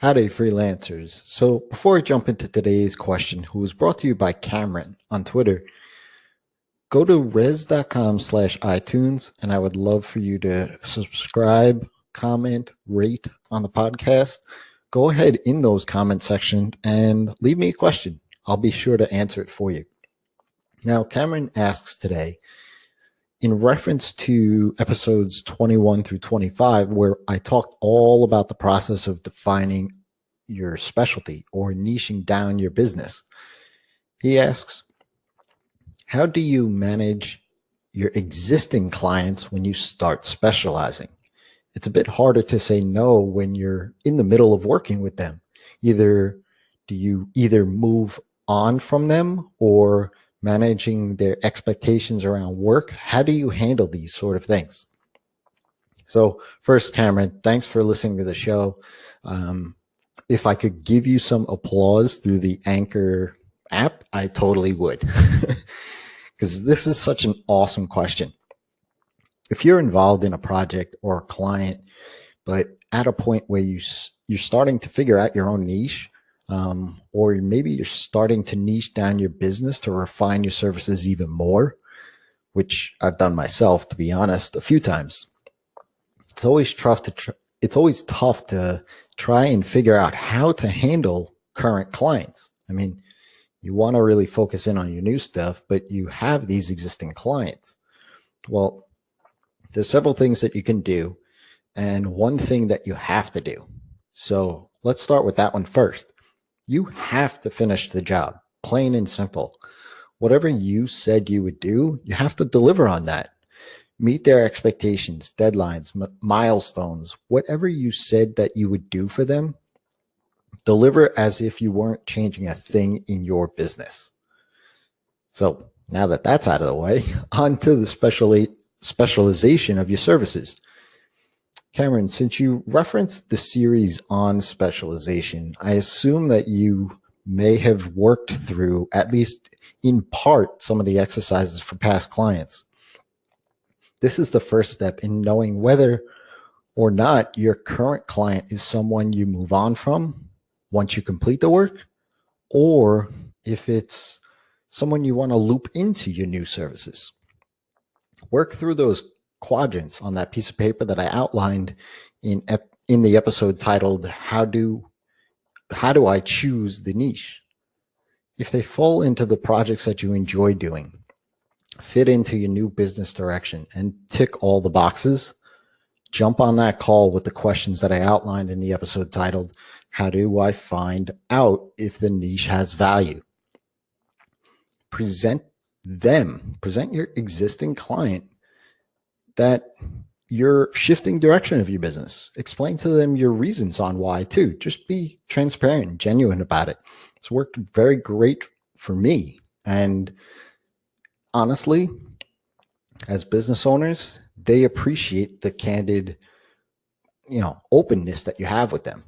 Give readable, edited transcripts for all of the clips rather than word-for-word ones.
Howdy, freelancers. So before I jump into today's question, who was brought to you by Cameron on Twitter, go to rezzz.com/iTunes, and I would love for you to subscribe, comment, rate on the podcast. Go ahead in those comment section and leave me a question. I'll be sure to answer it for you. Now, Cameron asks today, in reference to episodes 21 through 25, where I talked all about the process of defining your specialty or niching down your business. He asks, how do you manage your existing clients when you start specializing? It's a bit harder to say no when you're in the middle of working with them. Do you move on from them or managing their expectations around work? How do you handle these sort of things? So first, Cameron, thanks for listening to the show. If I could give you some applause through the Anchor app, I totally would, because this is such an awesome question. If you're involved in a project or a client, but at a point where you're starting to figure out your own niche, or maybe you're starting to niche down your business to refine your services even more, which I've done myself, to be honest, a few times. It's always tough to try and figure out how to handle current clients. I mean, you want to really focus in on your new stuff, but you have these existing clients. Well, there's several things that you can do, and one thing that you have to do. So let's start with that one first. You have to finish the job, plain and simple. Whatever you said you would do, you have to deliver on that. Meet their expectations, deadlines, milestones, whatever you said that you would do for them, deliver as if you weren't changing a thing in your business. So now that that's out of the way, on to the specialization of your services. Cameron, since you referenced the series on specialization, I assume that you may have worked through, at least in part, some of the exercises for past clients. This is the first step in knowing whether or not your current client is someone you move on from once you complete the work, or if it's someone you want to loop into your new services. Work through those quadrants on that piece of paper that I outlined in the episode titled How Do I Choose the Niche? If they fall into the projects that you enjoy doing, fit into your new business direction, and tick all the boxes, jump on that call with the questions that I outlined in the episode titled How Do I Find Out If the Niche Has Value? Present your existing client that you're shifting direction of your business. Explain to them your reasons on why too. Just be transparent and genuine about it. It's worked very great for me. And honestly, as business owners, they appreciate the candid, openness that you have with them.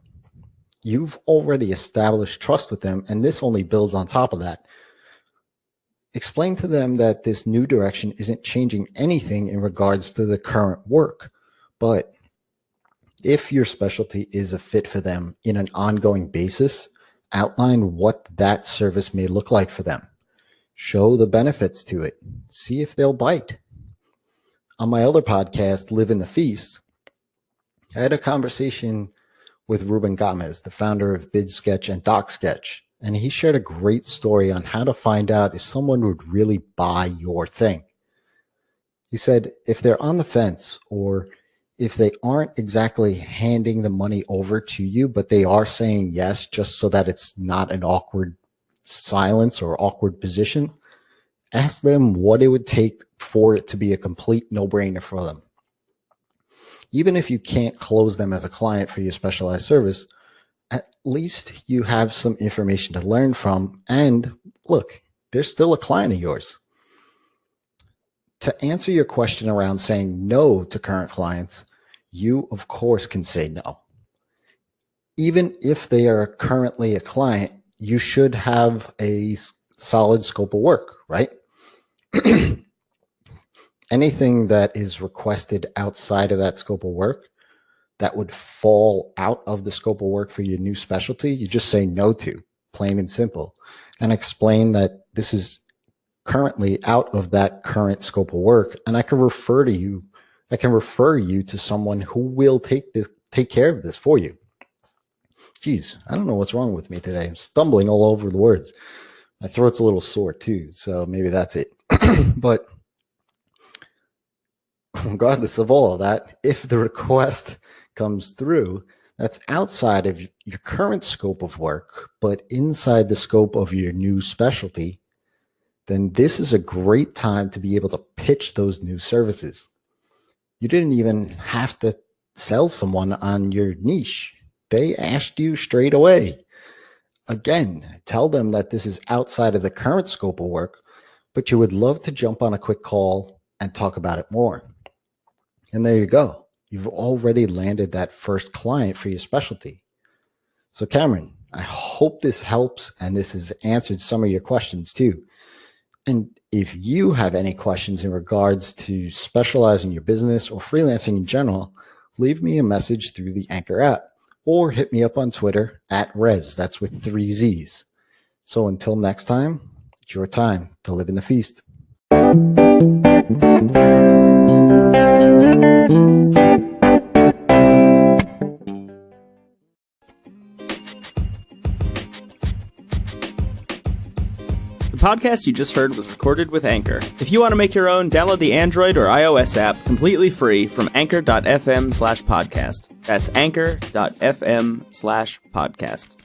You've already established trust with them, and this only builds on top of that. Explain to them that this new direction isn't changing anything in regards to the current work, but if your specialty is a fit for them in an ongoing basis, outline what that service may look like for them. Show the benefits to it. See if they'll bite. On my other podcast, Live in the Feast, I had a conversation with Ruben Gomez, the founder of Bid Sketch and Doc Sketch. And he shared a great story on how to find out if someone would really buy your thing. He said, if they're on the fence, or if they aren't exactly handing the money over to you, but they are saying yes, just so that it's not an awkward silence or awkward position, ask them what it would take for it to be a complete no-brainer for them. Even if you can't close them as a client for your specialized service, at least you have some information to learn from, and look, they're still a client of yours. To answer your question around saying no to current clients, you of course can say no. Even if they are currently a client, you should have a solid scope of work, right? Anything that is requested outside of that scope of work, that would fall out of the scope of work for your new specialty, you just say no to, plain and simple, and explain that this is currently out of that current scope of work, and I can refer you to someone who will take care of this for you. Geez, I don't know what's wrong with me today. I'm stumbling all over the words. My throat's a little sore too, so maybe that's it. But regardless of all of that, if the request comes through that's outside of your current scope of work, but inside the scope of your new specialty, then this is a great time to be able to pitch those new services. You didn't even have to sell someone on your niche. They asked you straight away. Again, tell them that this is outside of the current scope of work, but you would love to jump on a quick call and talk about it more. And there you go. You've already landed that first client for your specialty. So Cameron, I hope this helps and this has answered some of your questions too. And if you have any questions in regards to specializing your business or freelancing in general, leave me a message through the Anchor app or hit me up on Twitter at Rezzz. That's with 3 Z's. So until next time, it's your time to live in the feast. The podcast you just heard was recorded with Anchor. If you want to make your own, download the Android or iOS app completely free from anchor.fm/podcast. That's anchor.fm/podcast.